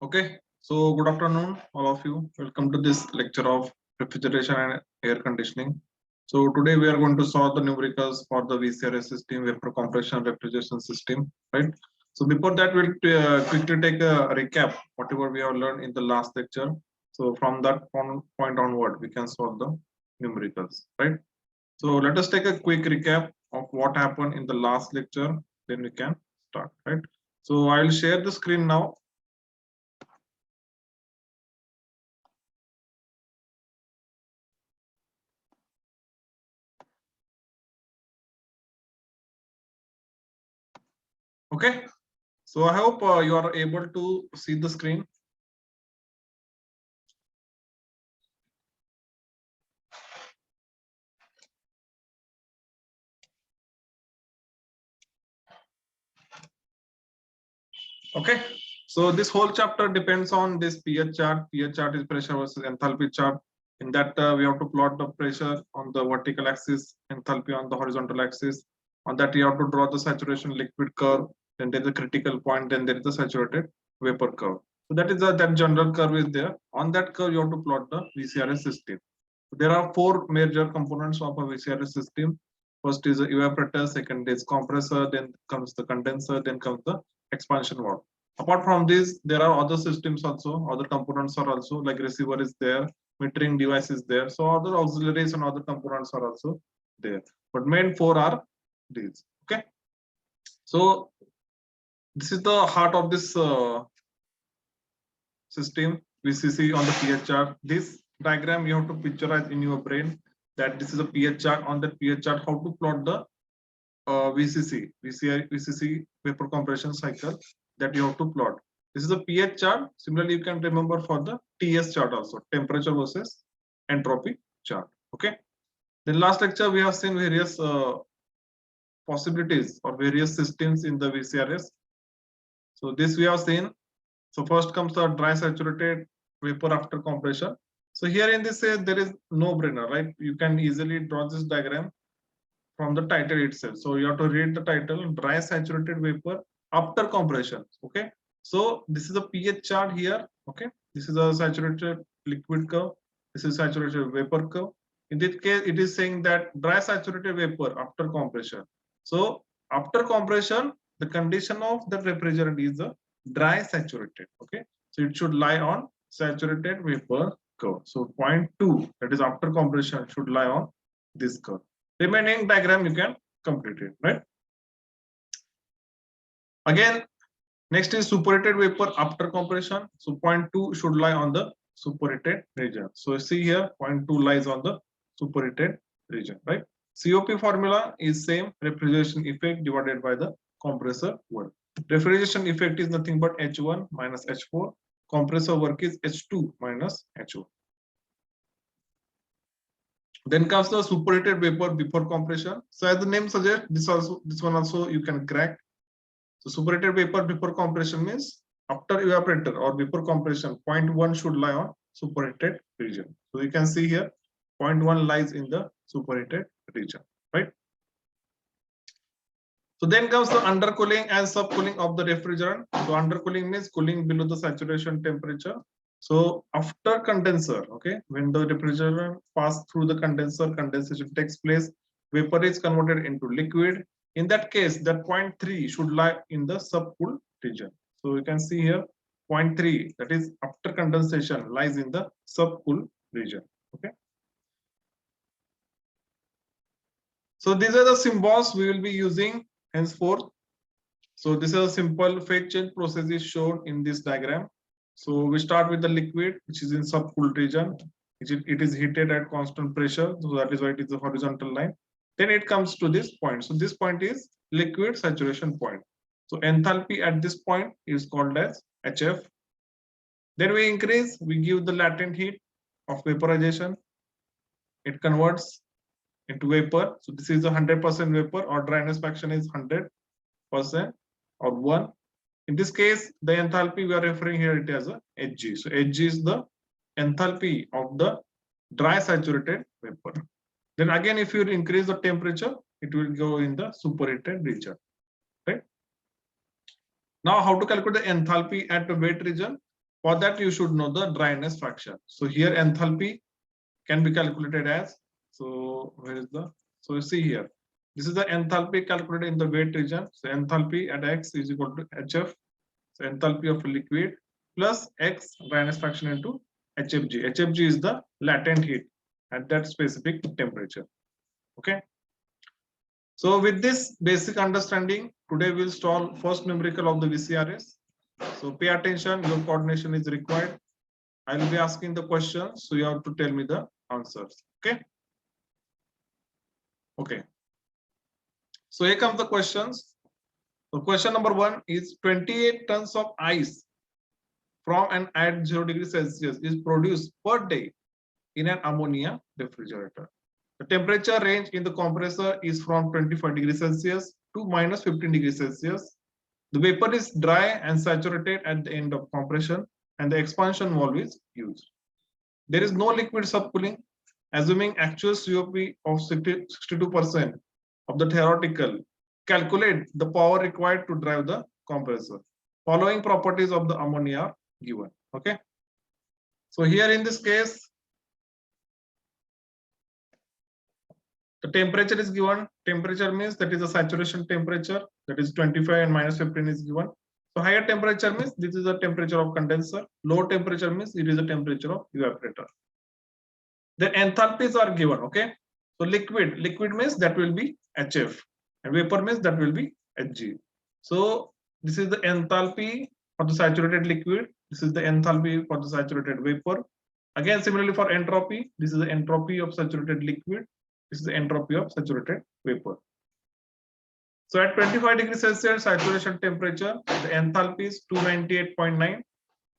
Okay, so good afternoon, all of you. Welcome to this lecture of refrigeration and air conditioning. So today we are going to solve the numericals for the VCRS system, vapor compression refrigeration system, right? So before that, we'll quickly take a recap whatever we have learned in the last lecture. So from that point onward, we can solve the numericals, right? So let us take a quick recap of what happened in the last lecture. Then we can start, right? So I'll share the screen now. Okay, so I hope you are able to see the screen. Okay, so this whole chapter depends on this pH chart. pH chart is pressure versus enthalpy chart. In that we have to plot the pressure on the vertical axis, enthalpy on the horizontal axis. On that you have to draw the saturation liquid curve. Then there is a critical point. Then there is the saturated vapor curve. So that is that general curve is there. On that curve you have to plot the VCRS system. There are four major components of a VCRS system. First is the evaporator, second is compressor, then comes the condenser, then comes the expansion valve. Apart from this, there are other systems also, other components are also, like receiver is there, metering device is there. So other auxiliaries and other components are also there. But main four are these. Okay. So this is the heart of this system, VCC on the pH chart. This diagram you have to picturize in your brain that this is a pH chart. On that pH chart, how to plot the VCC vapor compression cycle that you have to plot. This is a pH chart. Similarly, you can remember for the TS chart also, temperature versus entropy chart. Okay. Then last lecture we have seen various possibilities or various systems in the VCRS. So this we have seen. So first comes the dry saturated vapor after compression. So here in this there is no brainer, right? You can easily draw this diagram from the title itself. So you have to read the title, dry saturated vapor after compression. Okay. So this is a pH chart here. Okay. This is a saturated liquid curve. This is saturated vapor curve. In this case, it is saying that dry saturated vapor after compression. So after compression, the condition of the refrigerant is a dry saturated. Okay. So it should lie on saturated vapor curve. So point 2, that is after compression, should lie on this curve. Remaining diagram you can complete it, right? Again, next is superheated vapor after compression. So point 2 should lie on the superheated region. So see here, point 2 lies on the superheated region, right? COP formula is same, refrigeration effect divided by the compressor work. Refrigeration effect is nothing but H1 minus H4. Compressor work is H2 minus H1. Then comes the superheated vapor before compression. So as the name suggests, this one also you can crack. So superheated vapor before compression means after evaporator or before compression, point 1 should lie on superheated region. So you can see here, point 1 lies in the superheated region, right? So then comes the undercooling and subcooling of the refrigerant. So undercooling means cooling below the saturation temperature. So after condenser, okay, when the refrigerant passes through the condenser, condensation takes place, vapor is converted into liquid. In that case, that point 3 should lie in the subcooled region. So you can see here, point 3, that is after condensation, lies in the subcooled region. Okay. So these are the symbols we will be using henceforth. So this is a simple phase change process is shown in this diagram. So we start with the liquid, which is in subcooled region. It is heated at constant pressure. So that is why it is a horizontal line. Then it comes to this point. So this point is liquid saturation point. So enthalpy at this point is called as HF. Then we increase, we give the latent heat of vaporization. It converts into vapor. So this is a 100% vapor, or dryness fraction is 100% or 1. In this case, the enthalpy we are referring here it as a Hg. So Hg is the enthalpy of the dry saturated vapor. Then again, if you increase the temperature, it will go in the superheated region. Right? Now, how to calculate the enthalpy at the wet region? For that, you should know the dryness fraction. So here enthalpy can be calculated as, so where is the, so you see here, this is the enthalpy calculated in the wet region. So enthalpy at X is equal to HF, so enthalpy of liquid plus X dryness fraction into HFG. HFG is the latent heat at that specific temperature. Okay. So with this basic understanding, today we'll solve first numerical of the VCRS. So pay attention, your coordination is required. I will be asking the questions, so you have to tell me the answers. Okay. Okay. So here comes the questions. So question number 1 is 28 tons of ice from and at 0 degrees Celsius is produced per day in an ammonia refrigerator. The temperature range in the compressor is from 25 degrees Celsius to minus 15 degrees Celsius. The vapor is dry and saturated at the end of compression, and the expansion valve is used. There is no liquid subcooling. Assuming actual COP of 62% of the theoretical, calculate the power required to drive the compressor. Following properties of the ammonia are given. Okay. So here in this case, the temperature is given. Temperature means that is a saturation temperature, that is 25 and minus 15 is given. So higher temperature means this is the temperature of condenser. Low temperature means it is the temperature of evaporator. The enthalpies are given. Okay. So liquid means that will be HF, and vapor means that will be Hg. So this is the enthalpy for the saturated liquid. This is the enthalpy for the saturated vapor. Again, similarly for entropy, this is the entropy of saturated liquid. This is the entropy of saturated vapor. So at 25 degrees Celsius saturation temperature, the enthalpy is 298.9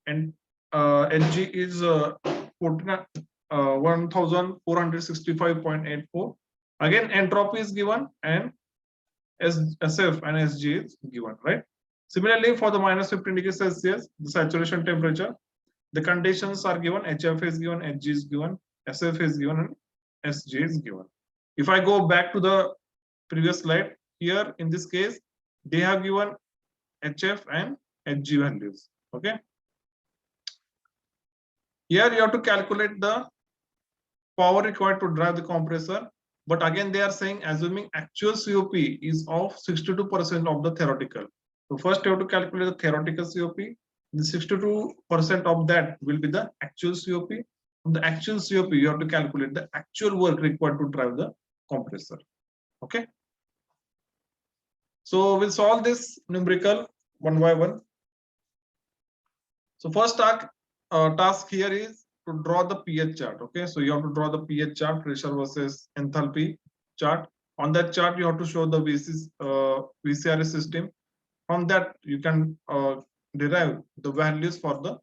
and Hg is 1465.84. Again, entropy is given and SF and Sg is given, right? Similarly, for the minus 15 degrees Celsius, the saturation temperature, the conditions are given. HF is given, Hg is given, SF is given, and Sg is given. If I go back to the previous slide, here in this case, they have given HF and Hg values. Okay. Here you have to calculate the power required to drive the compressor. But again, they are saying assuming actual COP is of 62% of the theoretical. So first you have to calculate the theoretical COP. The 62% of that will be the actual COP. From the actual COP, you have to calculate the actual work required to drive the compressor. Okay. So we'll solve this numerical one by one. So first task here is to draw the pH chart. Okay, so you have to draw the pH chart, pressure versus enthalpy chart. On that chart, you have to show the VCRS system. From that, you can derive the values for the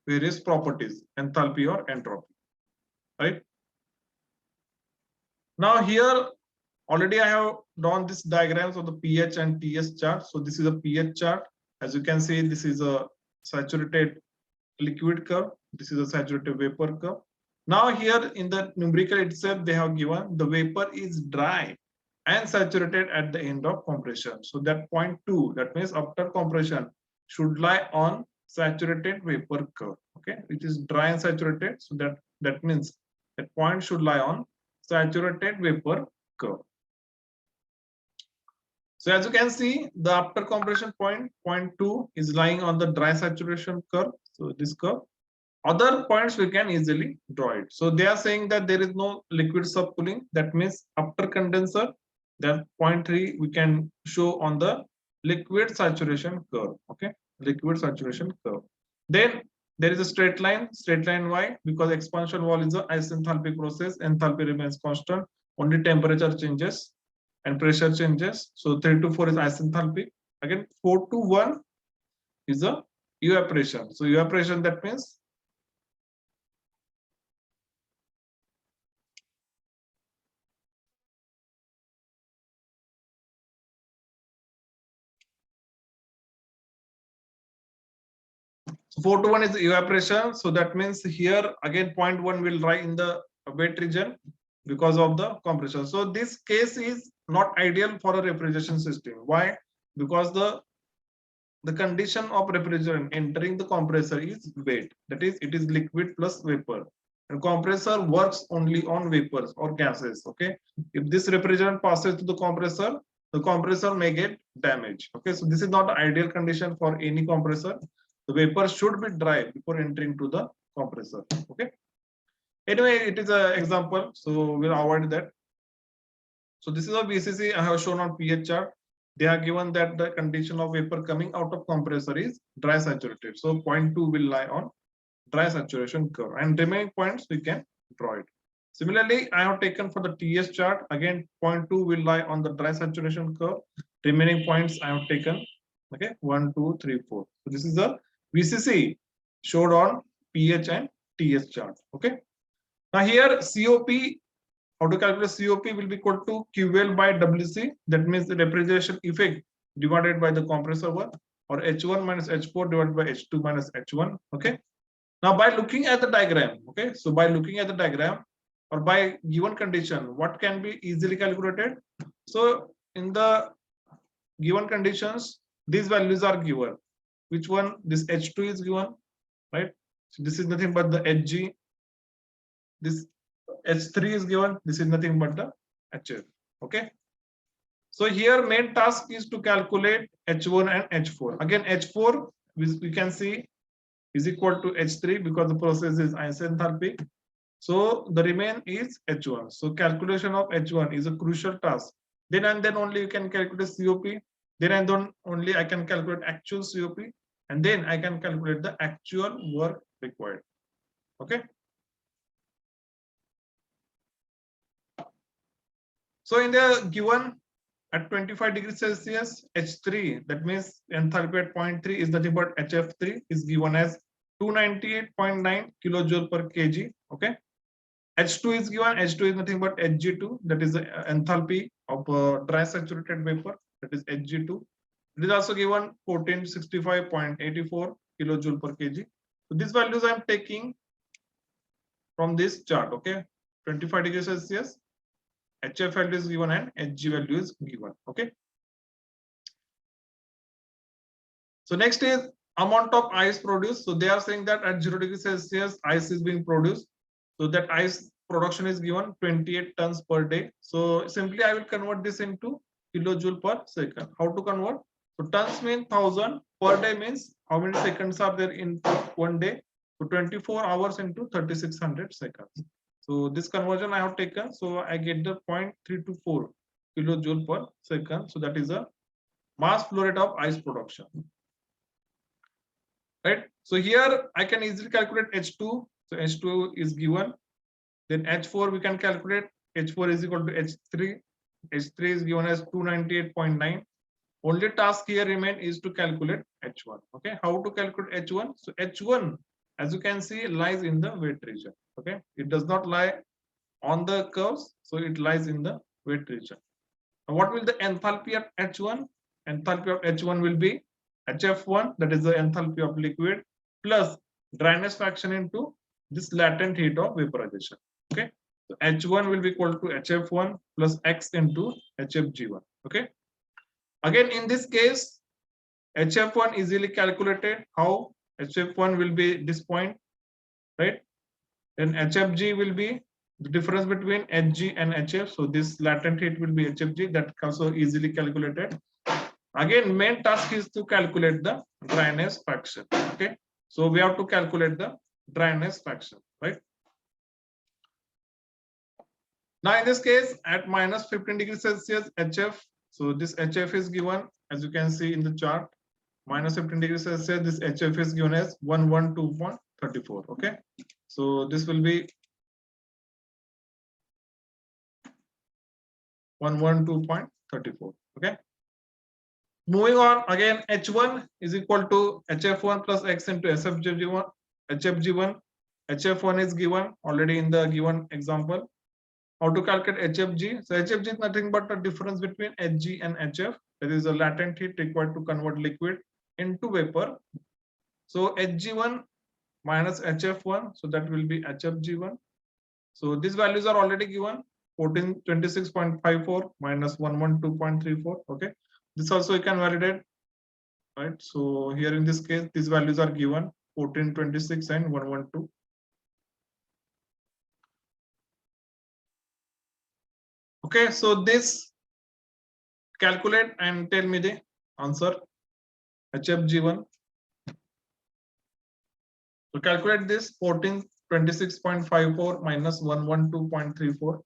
various properties, enthalpy or entropy. Right. Now here, already I have drawn this diagrams of the pH and TS chart. So this is a pH chart. As you can see, this is a saturated liquid curve. This is a saturated vapor curve. Now here in the numerical itself, they have given the vapor is dry and saturated at the end of compression. So that point 2, that means after compression, should lie on saturated vapor curve. Okay, it is dry and saturated. So that means that point should lie on saturated vapor curve. So as you can see, the after compression point 2 is lying on the dry saturation curve. So this curve. Other points we can easily draw it. So they are saying that there is no liquid subcooling. That means after condenser, that point 3 we can show on the liquid saturation curve. Okay, liquid saturation curve. Then there is a straight line. Straight line why? Because expansion wall is an isenthalpic process. Enthalpy remains constant. Only temperature changes and pressure changes. So 3 to 4 is isenthalpic. Again, 4 to 1 is a evaporation. So evaporation, that means so 4 to 1 is evaporation. So that means here again 0.1 will lie in the wet region because of the compression. So this case is not ideal for a refrigeration system. Why? Because the the condition of refrigerant entering the compressor is wet. That is, it is liquid plus vapor. And compressor works only on vapors or gases. Okay. If this refrigerant passes to the compressor may get damaged. Okay. So this is not the ideal condition for any compressor. The vapor should be dry before entering to the compressor. Okay. Anyway, it is an example, so we'll avoid that. So this is a VCC I have shown on pH chart. They are given that the condition of vapor coming out of compressor is dry saturated. So 0.2 will lie on dry saturation curve, and remaining points we can draw it. Similarly, I have taken for the TS chart, again 0.2 will lie on the dry saturation curve. Remaining points I have taken, okay, 1, 2, 3, 4. So this is the VCC showed on pH and TS chart. Okay. Now here COP, how to calculate COP will be equal to QL by WC. That means the refrigeration effect divided by the compressor work, or H1 minus H4 divided by H2 minus H1. Okay. Now by looking at the diagram, okay, so by looking at the diagram or by given condition, what can be easily calculated? So in the given conditions, these values are given. Which one? This H2 is given, right? So this is nothing but the Hg. This H3 is given. This is nothing but the HF. Okay. So here main task is to calculate H1 and H4. Again, H4 we can see is equal to H3 because the process is isenthalpic. So the remain is H1. So calculation of H1 is a crucial task. Then and then only you can calculate COP. Then and then only I can calculate actual COP, and then I can calculate the actual work required. Okay. So in the given at 25 degrees Celsius, H3, that means enthalpy at 0.3 is nothing but HF3 is given as 298.9 kilojoule per kg. Okay. H2 is given. H2 is nothing but Hg2, that is the enthalpy of dry saturated vapor, that is Hg2. It is also given 1465.84 kilojoule per kg. So these values I am taking from this chart. Okay, 25 degrees Celsius, HF value is given and Hg value is given. Okay. So next is amount of ice produced. So they are saying that at 0 degrees Celsius, ice is being produced. So that ice production is given 28 tons per day. So simply I will convert this into kilojoule per second. How to convert? So tons mean 1000, per day means how many seconds are there in one day? So 24 hours into 3600 seconds. So this conversion I have taken. So I get the 0.324 kilojoule per second. So that is a mass flow rate of ice production. Right. So here I can easily calculate H2. So H2 is given. Then H4 we can calculate. H4 is equal to H3. H3 is given as 298.9. Only task here remain is to calculate H1. Okay. How to calculate H1? So H1, as you can see, lies in the wet region. Okay. It does not lie on the curves. So it lies in the wet region. Now what will the enthalpy of H1? Enthalpy of H1 will be HF1, that is the enthalpy of liquid, plus dryness fraction into this latent heat of vaporization. Okay. So H1 will be equal to HF1 plus X into HFG1. Okay. Again, in this case, HF1 easily calculated. How? HF1 will be this point, right? Then HFG will be the difference between Hg and HF. So this latent heat will be HFG, that also easily calculated. Again, main task is to calculate the dryness fraction. Okay. So we have to calculate the dryness fraction, right? Now in this case, at minus 15 degrees Celsius, HF. So this HF is given, as you can see in the chart, minus 15 degrees Celsius, this HF is given as 112.34. Okay. So this will be 112.34. Okay. Moving on, again, H1 is equal to HF1 plus X into HFG1. HF1 is given already in the given example. How to calculate HFG? So HFG is nothing but the difference between Hg and HF. That is the latent heat required to convert liquid into vapor. So Hg1 minus HF1, so that will be HFG1. So these values are already given, 1426.54 minus 112.34. Okay. This also you can validate. right? So here in this case, these values are given 14, 26, and 112. Okay, so this calculate and tell me the answer. HFG1. So calculate this 1426.54 minus 112.34.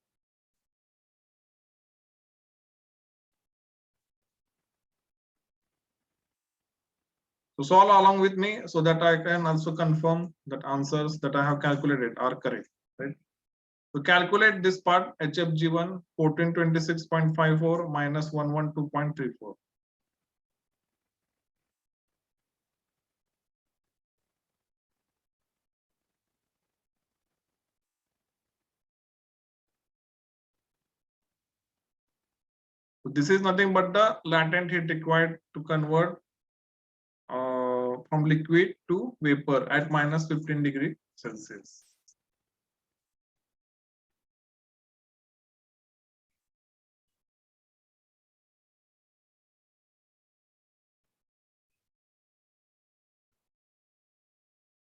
So solve along with me so that I can also confirm that answers that I have calculated are correct, right? So calculate this part HFG1 1426.54 minus 112.34. So this is nothing but the latent heat required to convert from liquid to vapor at minus 15 degree Celsius.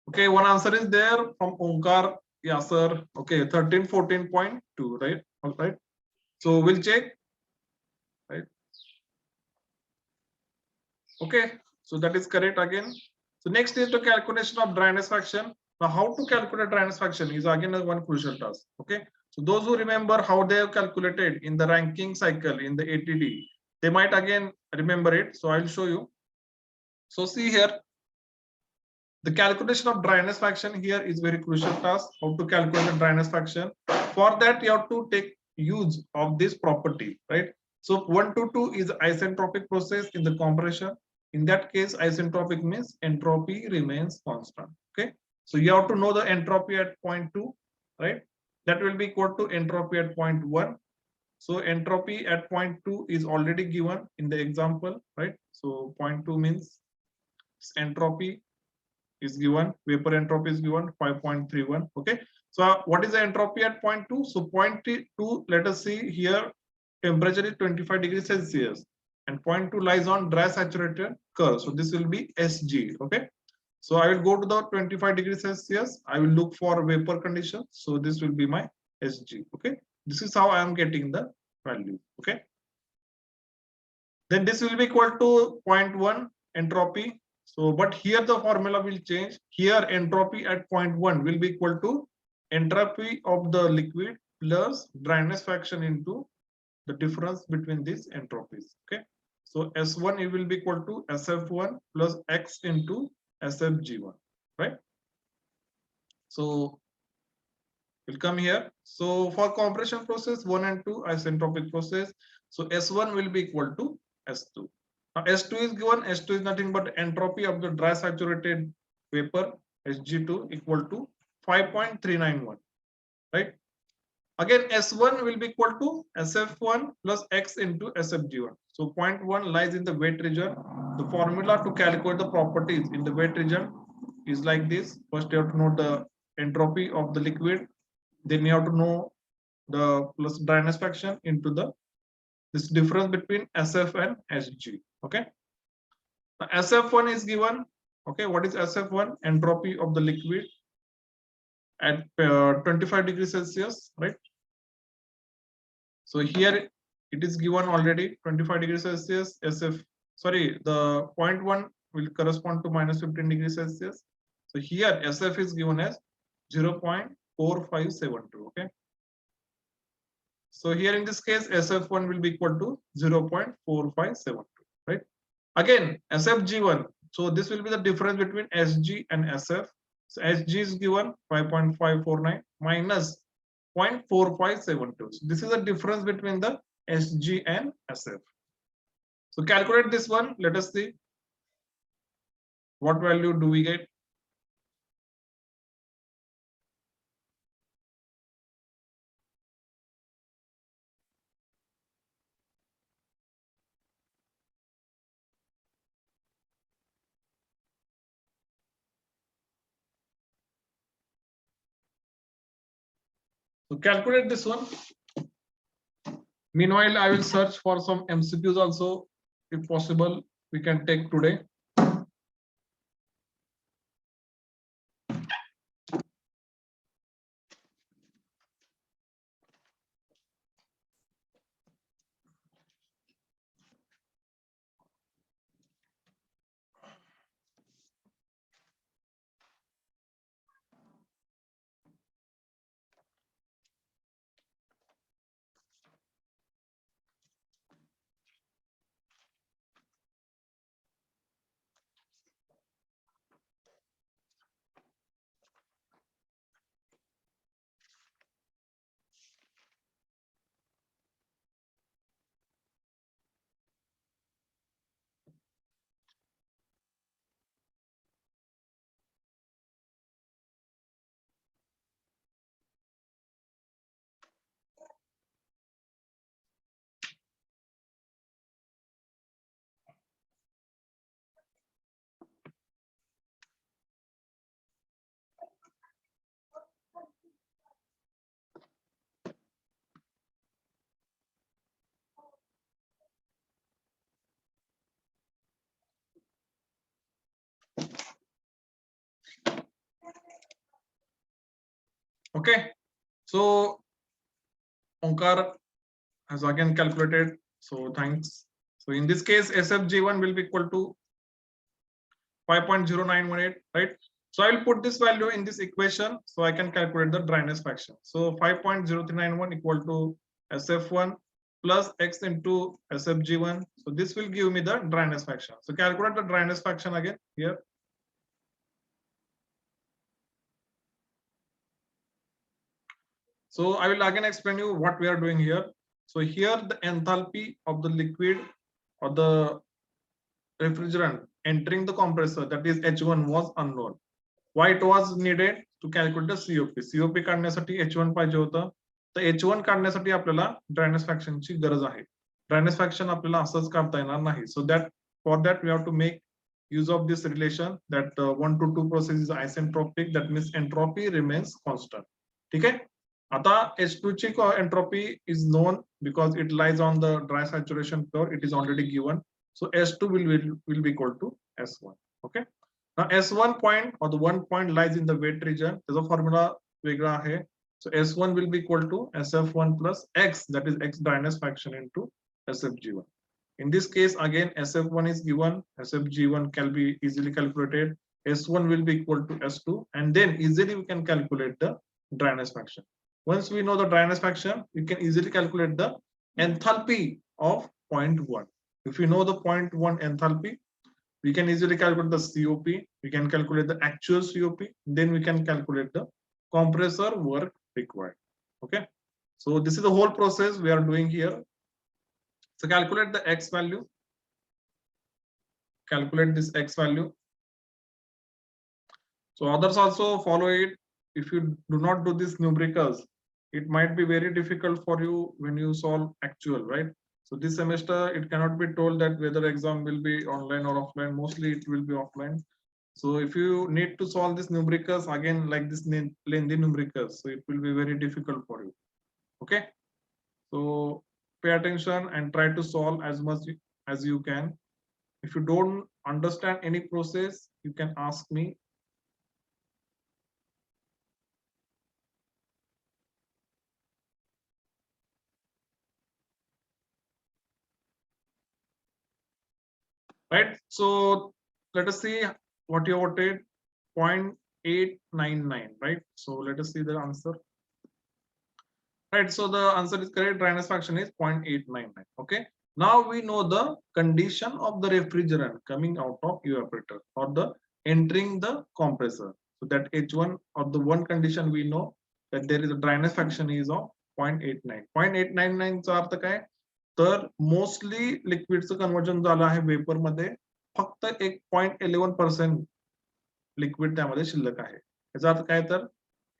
Okay, one answer is there from Omkar Yasser. Okay, 1314.2, right? All right. So we'll check, right? Okay, so that is correct again. So next is the calculation of dryness fraction. Now, how to calculate dryness fraction is again one crucial task. Okay, so those who remember how they have calculated in the ranking cycle in the ATD, they might again remember it. So I'll show you. So see here, the calculation of dryness fraction here is very crucial task. How to calculate the dryness fraction? For that, you have to take use of this property, right? So 1 to 2 is isentropic process in the compression. In that case, isentropic means entropy remains constant. Okay, so you have to know the entropy at point 2, right? That will be equal to entropy at point 1. So entropy at point 2 is already given in the example, right? So point 2 means entropy is given, vapor entropy is given 5.31. Okay, so what is the entropy at point 2? So point 2, let us see here, temperature is 25 degrees Celsius and point 2 lies on dry saturated curve. So this will be SG. Okay, so I will go to the 25 degrees Celsius. I will look for vapor condition. So this will be my SG. Okay, this is how I am getting the value. Okay, then this will be equal to 0.1 entropy. So, but here the formula will change. Here entropy at 0.1 will be equal to entropy of the liquid plus dryness fraction into the difference between these entropies. Okay, so S1 it will be equal to SF1 plus X into SFG1, right? So we'll come here. So for compression process 1 and 2 isentropic process, so S1 will be equal to S2. Now S2 is given. S2 is nothing but entropy of the dry saturated vapor, Sg2 equal to 5.391, right? Again, S1 will be equal to SF1 plus X into SFG1. So 0.1 lies in the wet region. The formula to calculate the properties in the wet region is like this. First, you have to know the entropy of the liquid. Then you have to know the plus dryness fraction into the this difference between SF and SG. Okay. Now, SF1 is given. Okay, what is SF1? Entropy of the liquid at 25 degrees Celsius, right? So here it is given already 25 degrees Celsius. SF, sorry, the 0.1 will correspond to minus 15 degrees Celsius. So here SF is given as 0.4572. Okay. So here in this case, SF1 will be equal to 0.4572, right? Again, SFG1. So this will be the difference between SG and SF. So SG is given 5.549 minus 0.4572. So this is the difference between the SG and SF. So calculate this one. Let us see what value do we get. So calculate this one. Meanwhile, I will search for some MCQs also, if possible, we can take today. Okay, so Onkar has again calculated. So thanks. So in this case, SFG1 will be equal to 5.0918, right? So I will put this value in this equation so I can calculate the dryness fraction. So 5.0391 equal to SF1 plus X into SFG1. So this will give me the dryness fraction. So calculate the dryness fraction again here. So I will again explain you what we are doing here. So here the enthalpy of the liquid or the refrigerant entering the compressor, that is H1, was unknown. Why it was needed to calculate the COP. COP काढण्यासाठी H1 पाहिजे होतं. तर H1 काढण्यासाठी आपल्याला dryness फ्रॅक्शनची गरज आहे. Dryness fraction आपल्याला असंच काढता येणार नाही. So that for that we have to make use of this relation that 1 to 2 process is isentropic, that means entropy remains constant. ठीक आहे. आता H2 ची entropy is known because it lies on the dry saturation curve. It is already given. So S2 will be equal to S1. Okay. Now S1 point or the 1 point lies in the wet region. There's a formula वेगळा आहे. So S1 will be equal to SF1 plus X, that is X dryness fraction into SFG1. In this case, again, SF1 is given, SFG1 can be easily calculated. S1 will be equal to S2, and then easily we can calculate the dryness fraction. Once we know the dryness fraction, we can easily calculate the enthalpy of 0.1. If we know the 0.1 enthalpy, we can easily calculate the COP, we can calculate the actual COP, then we can calculate the compressor work required. Okay, so this is the whole process we are doing here. So calculate the X value, calculate this X value. So others also follow it. If you do not do this numericals, it might be very difficult for you when you solve actual, right? So this semester, it cannot be told that whether exam will be online or offline. Mostly it will be offline. So if you need to solve this numericals, again, like this lengthy numericals, so it will be very difficult for you. Okay. So pay attention and try to solve as much as you can. If you don't understand any process, you can ask me. Right, so let us see what you voted. 0.899, right? So let us see the answer. Right, so the answer is correct. Dryness fraction is 0.899. Okay, now we know the condition of the refrigerant coming out of evaporator or the entering the compressor. So that H1 or the one condition we know that there is a dryness fraction is of 0.89. 0.899 चा अर्थ काय? तर mostly लिक्विडचं conversion झालं आहे vapour मध्ये फक्त 1.11% liquid त्यामध्ये शिल्लक आहे. याचा अर्थ काय, तर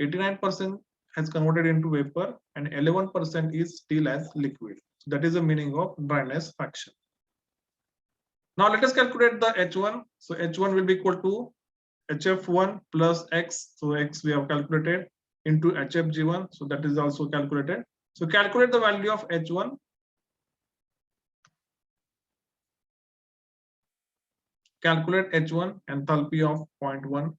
89% has converted into vapor and 11% is still as liquid. So that is the meaning of dryness fraction. Now let us calculate the H1. So H1 will be equal to HF1 plus X. So X we have calculated into HFG1. So that is also calculated. So calculate the value of H1. Calculate H1 enthalpy of 0.1.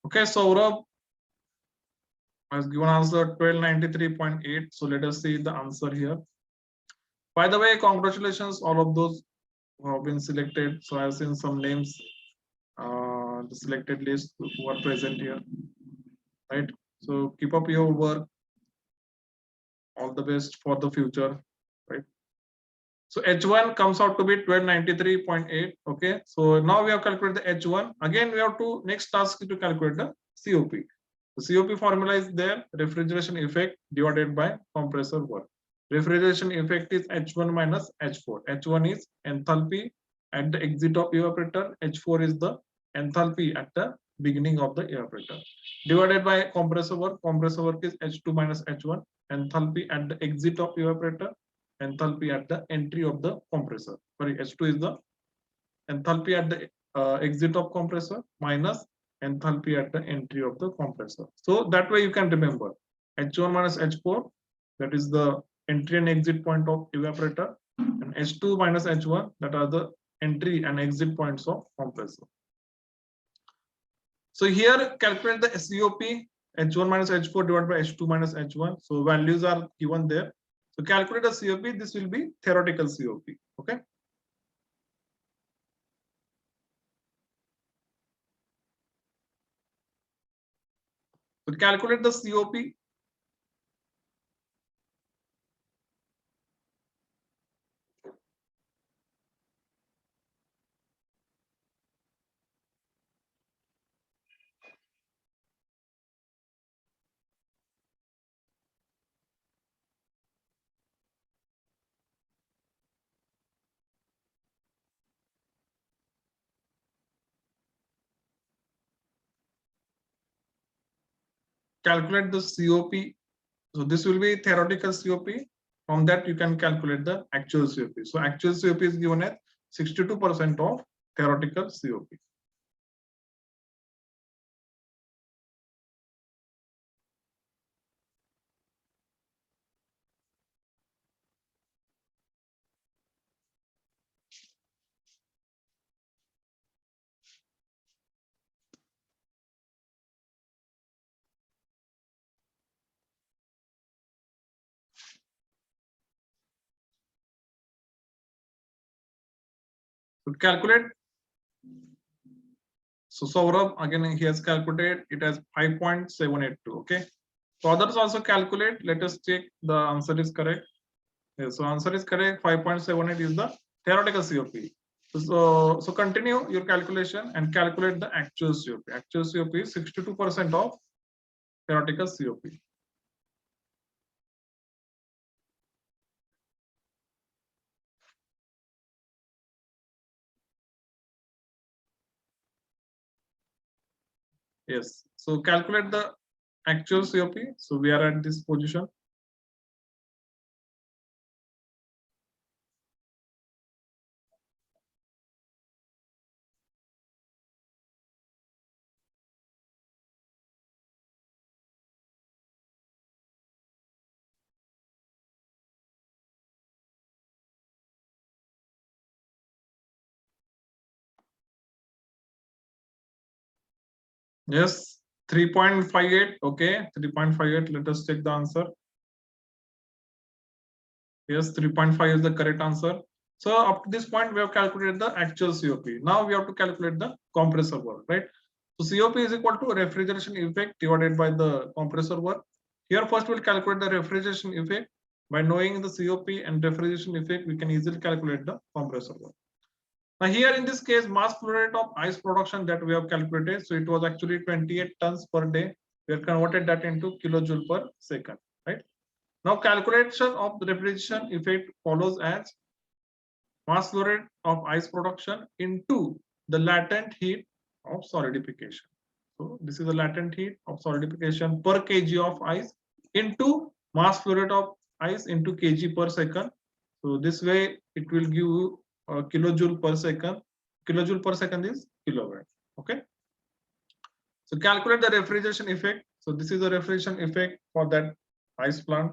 Okay, Saurabh has given answer 1293.8. So let us see the answer here. By the way, congratulations, all of those who have been selected. So I've seen some names, the selected list who are present here, right? So keep up your work. All the best for the future, right? So H1 comes out to be 1293.8. Okay, so now we have calculated the H1. Again, we have to next task is to calculate the COP. The COP formula is there, refrigeration effect divided by compressor work. Refrigeration effect is H1 minus H4. H1 is enthalpy at the exit of evaporator. H4 is the enthalpy at the beginning of the evaporator. Divided by compressor work. Compressor work is H2 minus H1. Enthalpy at the exit of evaporator. enthalpy at the entry of the compressor. Sorry, H2 is the enthalpy at the exit of compressor minus enthalpy at the entry of the compressor. So that way you can remember H1 minus H4, that is the entry and exit point of evaporator, and H2 minus H1, that are the entry and exit points of compressor. So here calculate the COP, H1 minus H4 divided by H2 minus H1. So values are given there. So calculate the COP, this will be theoretical COP. Okay. So calculate the COP. Calculate the COP. So this will be theoretical COP. From that you can calculate the actual COP. So actual COP is given at 62% of theoretical COP. So calculate. So Saurabh, again, he has calculated it as 5.782. Okay. So others also calculate. Let us check the answer is correct. Yes, so answer is correct. 5.78 is the theoretical COP. So continue your calculation and calculate the actual COP. Actual COP is 62% of theoretical COP. Yes. So calculate the actual COP. So we are at this position. Yes, 3.58. Okay, 3.58. Let us check the answer. Yes, 3.5 is the correct answer. So up to this point, we have calculated the actual COP. Now we have to calculate the compressor work, right? So COP is equal to refrigeration effect divided by the compressor work. Here first we'll calculate the refrigeration effect. By knowing the COP and refrigeration effect, we can easily calculate the compressor work. Now here in this case, mass flow rate of ice production that we have calculated. So it was actually 28 tons per day. We have converted that into kilojoule per second, right? Now calculation of the refrigeration effect follows as mass flow rate of ice production into the latent heat of solidification. So this is the latent heat of solidification per kg of ice into mass flow rate of ice into kg per second. So this way it will give you kilojoule per second. Kilojoule per second is kilowatt. Okay. So calculate the refrigeration effect. So this is the refrigeration effect for that ice plant.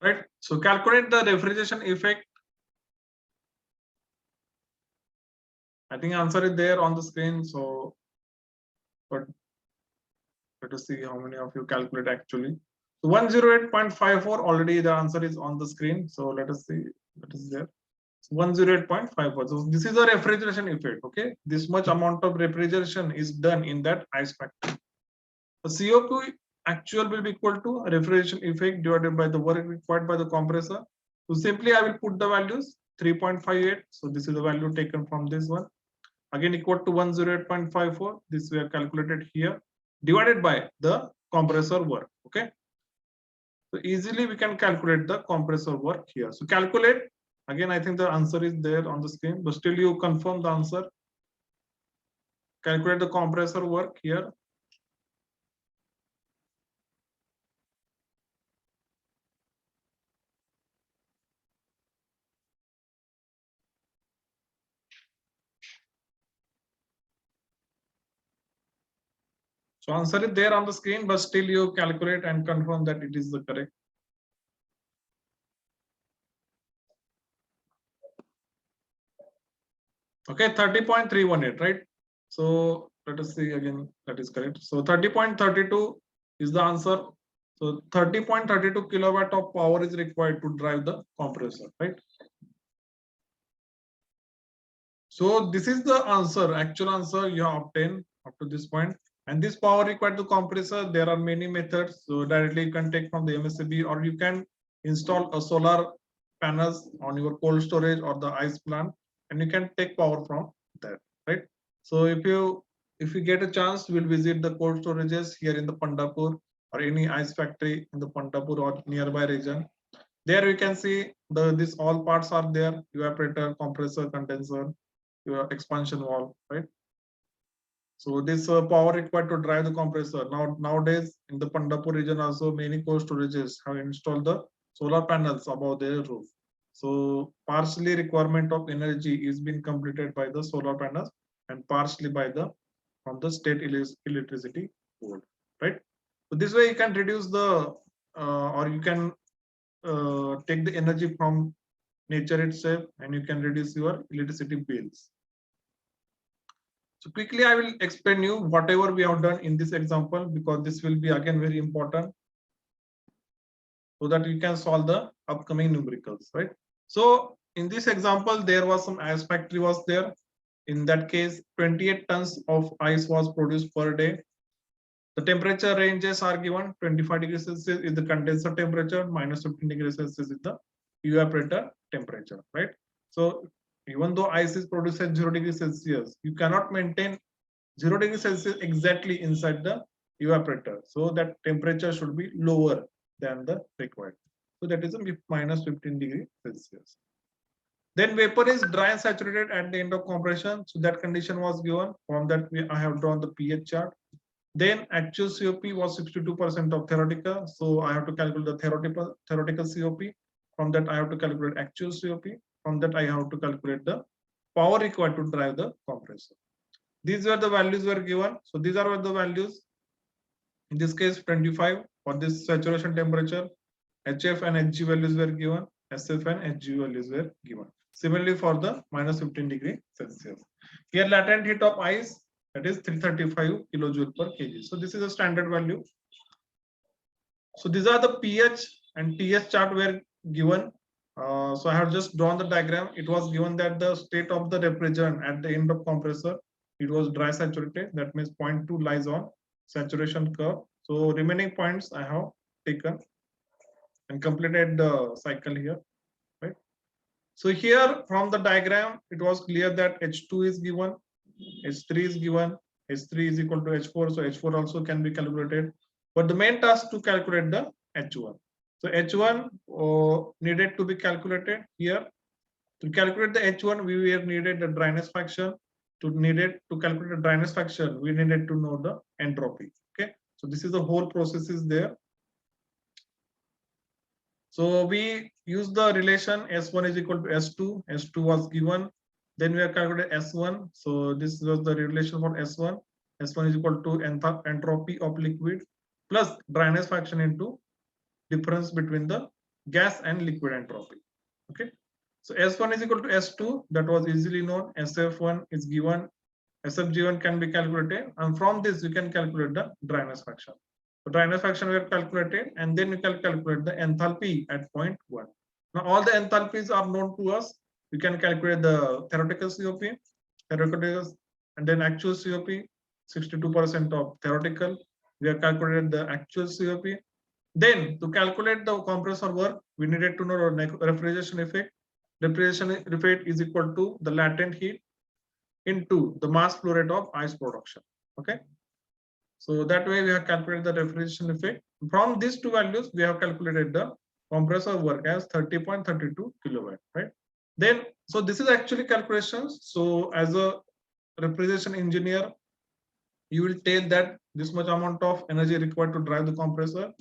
Right. So calculate the refrigeration effect. I think answer is there on the screen. So, but let us see how many of you calculate actually. So 108.54 already the answer is on the screen. So let us see what is there. 108.54. So this is a refrigeration effect. Okay, this much amount of refrigeration is done in that ice factory. The COP actual will be equal to refrigeration effect divided by the work required by the compressor. So simply I will put the values 3.58. So this is the value taken from this one. again equal to 108.54. This we have calculated here, divided by the compressor work. Okay. So easily we can calculate the compressor work here. So calculate. Again, I think the answer is there on the screen, but still you confirm the answer. Calculate the compressor work here. So answer is there on the screen, but still you calculate and confirm that it is the correct. Okay, 30.318, right? So let us see again, that is correct. So 30.32 is the answer. So 30.32 kilowatt of power is required to drive the compressor, right? So this is the answer, actual answer you have obtained up to this point. And this power required to compressor, there are many methods. So directly you can take from the MSCB, or you can install a solar panels on your cold storage or the ice plant, and you can take power from there, right? So if you get a chance, we'll visit the cold storages here in the Pandharpur or any ice factory in the Pandharpur or nearby region. There you can see this all parts are there: evaporator, compressor, condenser, your expansion valve, right? So this power required to drive the compressor. Nowadays in the Pandharpur region also many cold storages have installed the solar panels above their roof. So partially requirement of energy is being completed by the solar panels and partially by the from the state electricity board, right? So this way you can reduce the or you can take the energy from nature itself, and you can reduce your electricity bills. So quickly I will explain you whatever we have done in this example, because this will be again very important so that you can solve the upcoming numericals, right? So in this example, there was some ice factory was there. In that case, 28 tons of ice was produced per day. The temperature ranges are given. 25 degrees Celsius is the condenser temperature, minus 15 degrees Celsius is the evaporator temperature, right? So even though ice is produced at 0 degrees Celsius, you cannot maintain 0 degrees Celsius exactly inside the evaporator. So that temperature should be lower than the required. So that is a minus 15 degrees Celsius. Then vapor is dry and saturated at the end of compression. So that condition was given. From that, I have drawn the pH chart. Then actual COP was 62% of theoretical. So I have to calculate the theoretical COP. From that, I have to calculate actual COP. From that, I have to calculate the power required to drive the compressor. These were the values were given. So these are the values. In this case, 25 for this saturation temperature. HF and HG values were given. SF and HG values were given. Similarly for the minus 15 degree Celsius. Here latent heat of ice, that is 335 kilojoule per kg. So this is a standard value. So these are the pH and TS chart were given. So I have just drawn the diagram. It was given that the state of the refrigerant at the end of compressor, it was dry saturated. That means 0.2 lies on saturation curve. So remaining points I have taken and completed the cycle here, right? So here from the diagram, it was clear that H2 is given, H3 is given, H3 is equal to H4. So H4 also can be calculated. But the main task to calculate the H1. So H1 needed to be calculated here. To calculate the H1, we were needed the dryness fraction. To calculate the dryness fraction, we needed to know the entropy. Okay, so this is the whole process is there. So we use the relation S1 is equal to S2. S2 was given. Then we have calculated S1. So this was the relation for S1. S1 is equal to entropy of liquid plus dryness fraction into difference between the gas and liquid entropy. Okay. So S1 is equal to S2. That was easily known. SF1 is given. SFG1 can be calculated. And from this, you can calculate the dryness fraction. The dryness fraction were calculated, and then you can calculate the enthalpy at point 1. Now all the enthalpies are known to us. You can calculate the theoretical COP, and then actual COP, 62% of theoretical. We have calculated the actual COP. Then to calculate the compressor work, we needed to know the refrigeration effect. Refrigeration effect is equal to the latent heat into the mass flow rate of ice production. Okay. So that way we have calculated the refrigeration effect. From these two values, we have calculated the compressor work as 30.32 kilowatt, right? Then, so this is actually calculations. So as a refrigeration engineer, you will tell that this much amount of energy required to drive the compressor.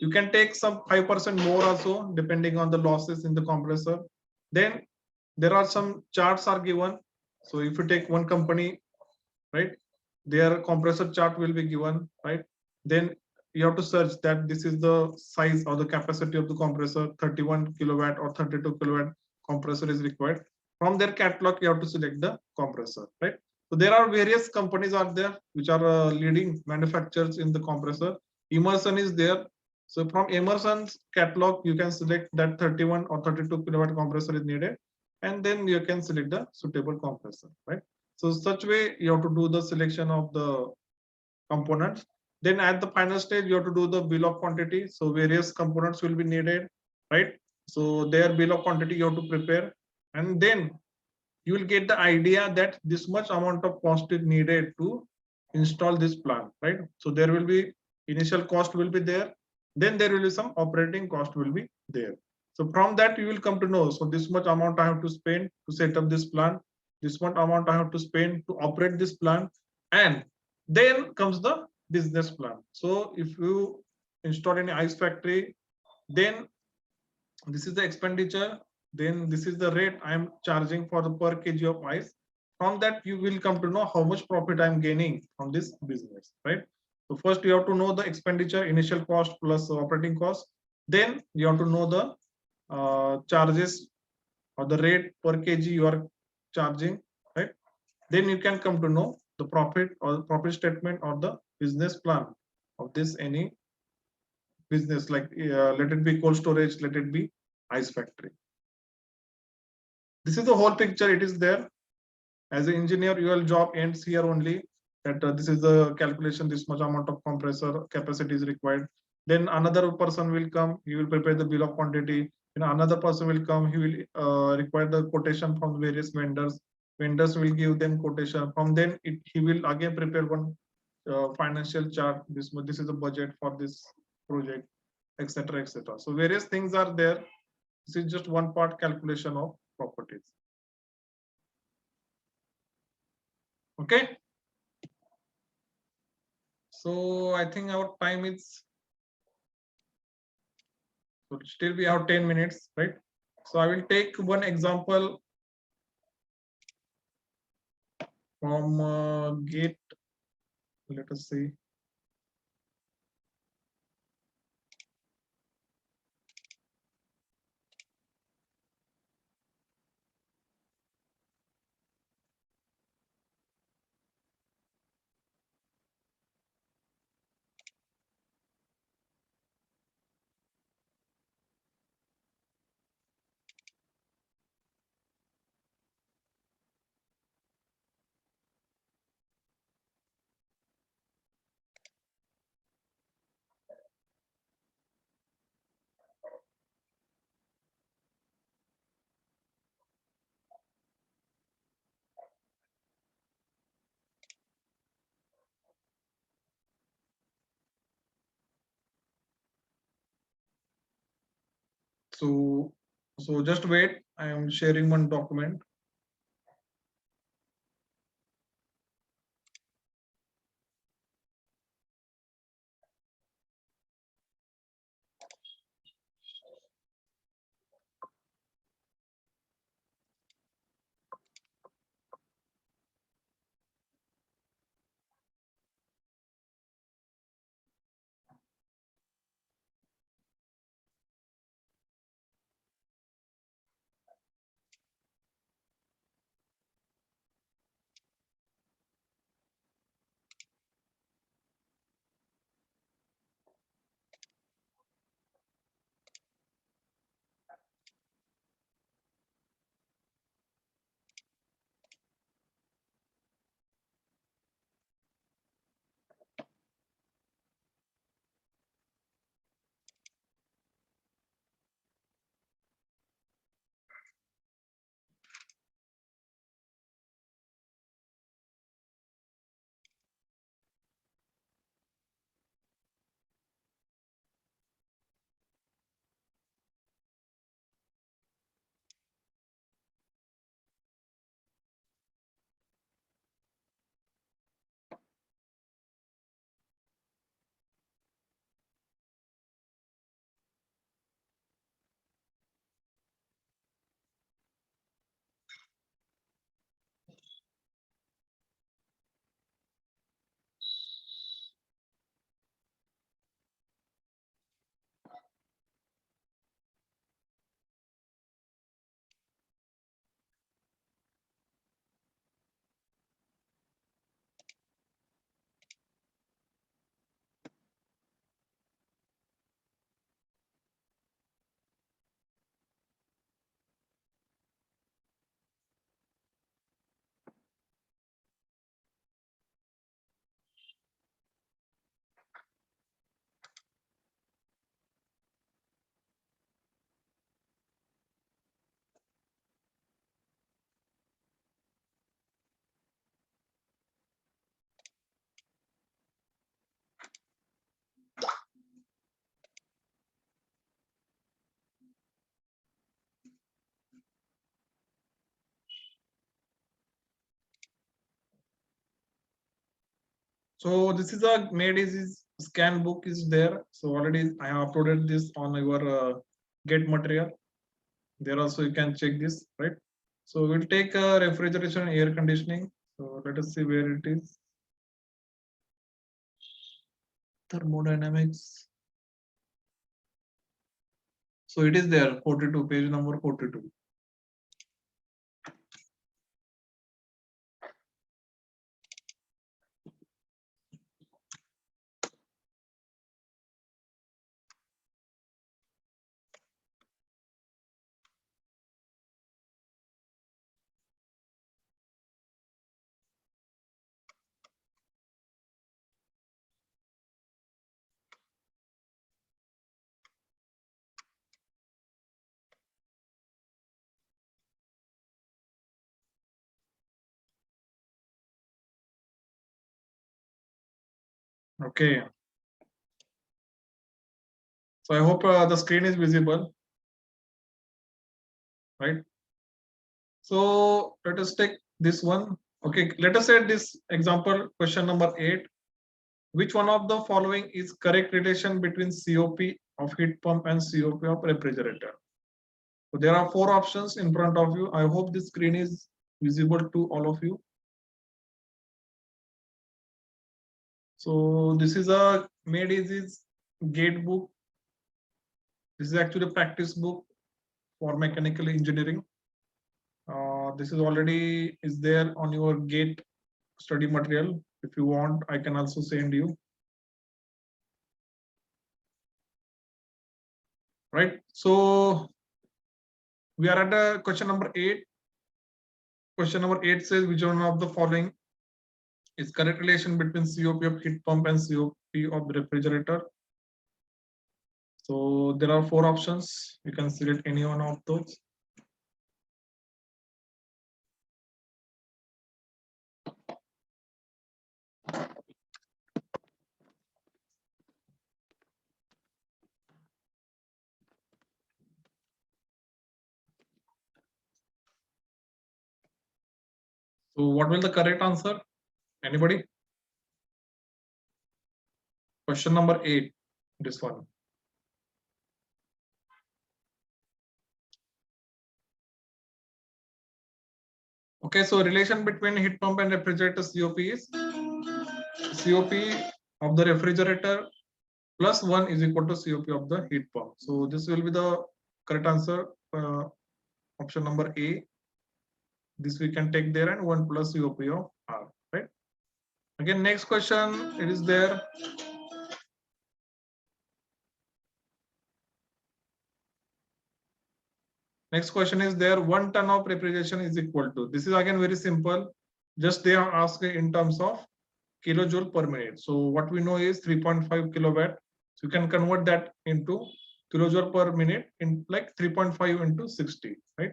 You can take some 5% more also, depending on the losses in the compressor. Then there are some charts are given. So if you take one company, right, their compressor chart will be given, right? Then you have to search that this is the size or the capacity of the compressor, 31 kilowatt or 32 kilowatt compressor is required. From their catalog, you have to select the compressor, right? So there are various companies are there which are leading manufacturers in the compressor. Emerson is there. So from Emerson's catalog, you can select that 31 or 32 kilowatt compressor is needed, and then you can select the suitable compressor, right? So such way you have to do the selection of the components. Then at the final stage, you have to do the bill of quantity. So various components will be needed, right? So their bill of quantity you have to prepare, and then you will get the idea that this much amount of cost is needed to install this plant, right? So there will be initial cost will be there, then there will be some operating cost will be there. So from that you will come to know, so this much amount I have to spend to set up this plant, this much amount I have to spend to operate this plant, and then comes the business plan. So if you install any ice factory, then this is the expenditure, then this is the rate I am charging for the per kg of ice. From that you will come to know how much profit I am gaining from this business, right? So first you have to know the expenditure, initial cost plus operating cost. Then you have to know the charges or the rate per kg you are charging, right? Then you can come to know the profit or the profit statement or the business plan of this any business, like let it be cold storage, let it be ice factory. This is the whole picture. It is there. As an engineer, your job ends here only. That this is the calculation. This much amount of compressor capacity is required. Then another person will come. He will prepare the bill of quantity. And another person will come. He will require the quotation from various vendors. Vendors will give them quotation. From then, he will again prepare one financial chart. This is the budget for this project, etc., etc. So various things are there. This is just one part calculation of properties. Okay. So I think our time is, so still we have 10 minutes, right? So I will take one example from gate. Let us see. So just wait. I am sharing one document. So this is a May disease scan book is there. So already I have uploaded this on your Get material. There also you can check this, right? So we'll take refrigeration and air conditioning. So let us see where it is. Thermodynamics. So it is there, 42, page number 42. Okay. So I hope the screen is visible, right? So let us take this one. Okay, let us say this example, question number 8. Which one of the following is correct relation between COP of heat pump and COP of refrigerator? So there are 4 options in front of you. I hope this screen is visible to all of you. So this is a May disease gate book. This is actually a practice book for mechanical engineering. This is already is there on your Gate study material. If you want, I can also send you. Right. So we are at question number 8. Question number 8 says which one of the following is correct relation between COP of heat pump and COP of the refrigerator? So there are 4 options. You can select any one of those. So what will the correct answer? Anybody? Question number 8, this one. Okay, so relation between heat pump and refrigerator COP is COP of the refrigerator plus 1 is equal to COP of the heat pump. So this will be the correct answer. Option number A. This we can take there and 1 plus COP of R, right? Again, next question, it is there. Next question is there, 1 ton of refrigeration is equal to. This is again very simple. Just they are asking in terms of kilojoule per minute. So what we know is 3.5 kilowatt. So you can convert that into kilojoule per minute in like 3.5 into 60, right?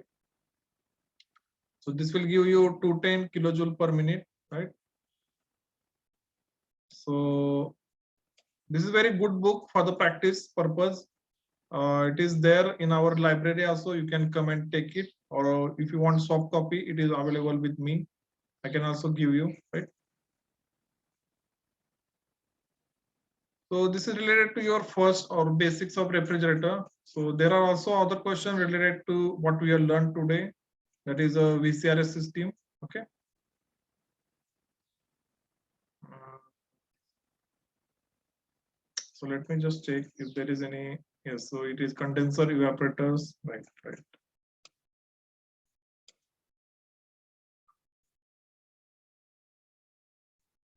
So this will give you 210 kilojoule per minute, right? So this is very good book for the practice purpose. It is there in our library also. You can come and take it, or if you want soft copy, it is available with me. I can also give you, right? So this is related to your first or basics of refrigerator. So there are also other questions related to what we have learned today. That is a VCRS system. Okay. So let me just check if there is any. Yes, so it is condenser evaporators. Right, right.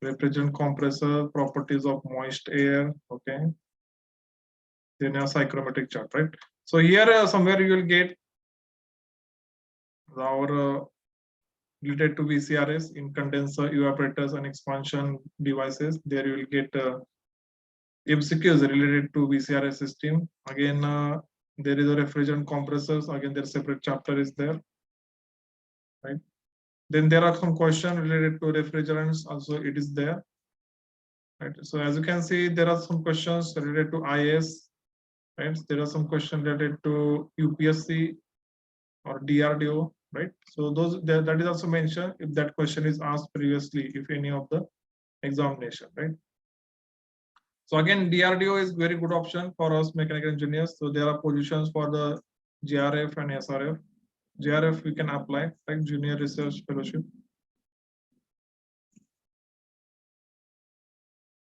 Refrigerant compressor, properties of moist air. Okay. Then a psychrometric chart, right? So here somewhere you will get our related to VCRS in condenser evaporators and expansion devices. There you will get MCQs related to VCRS system. Again, there is a refrigerant compressors. Again, their separate chapter is there, right? Then there are some questions related to refrigerants. Also, it is there, right? So as you can see, there are some questions related to IS, right? There are some questions related to UPSC or DRDO, right? So those that is also mentioned if that question is asked previously, if any of the examination, right? So again, DRDO is very good option for us mechanical engineers. So there are positions for the JRF and SRF. JRF we can apply, like Junior Research Fellowship.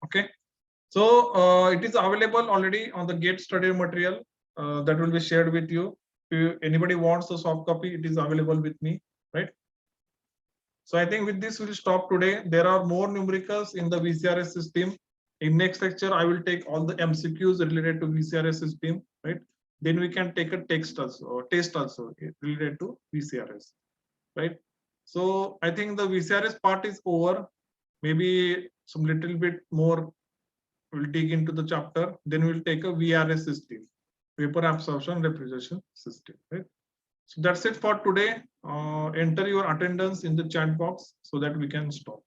Okay. So it is available already on the GATE study material that will be shared with you. If anybody wants a soft copy, it is available with me, right? So I think with this we'll stop today. There are more numericals in the VCRS system. In next lecture, I will take all the MCQs related to VCRS system, right? Then we can take a test also related to VCRS, right? So I think the VCRS part is over. Maybe some little bit more we'll dig into the chapter. Then we'll take a VRS system, vapor absorption refrigeration system, right? So that's it for today. Enter your attendance in the chat box so that we can stop.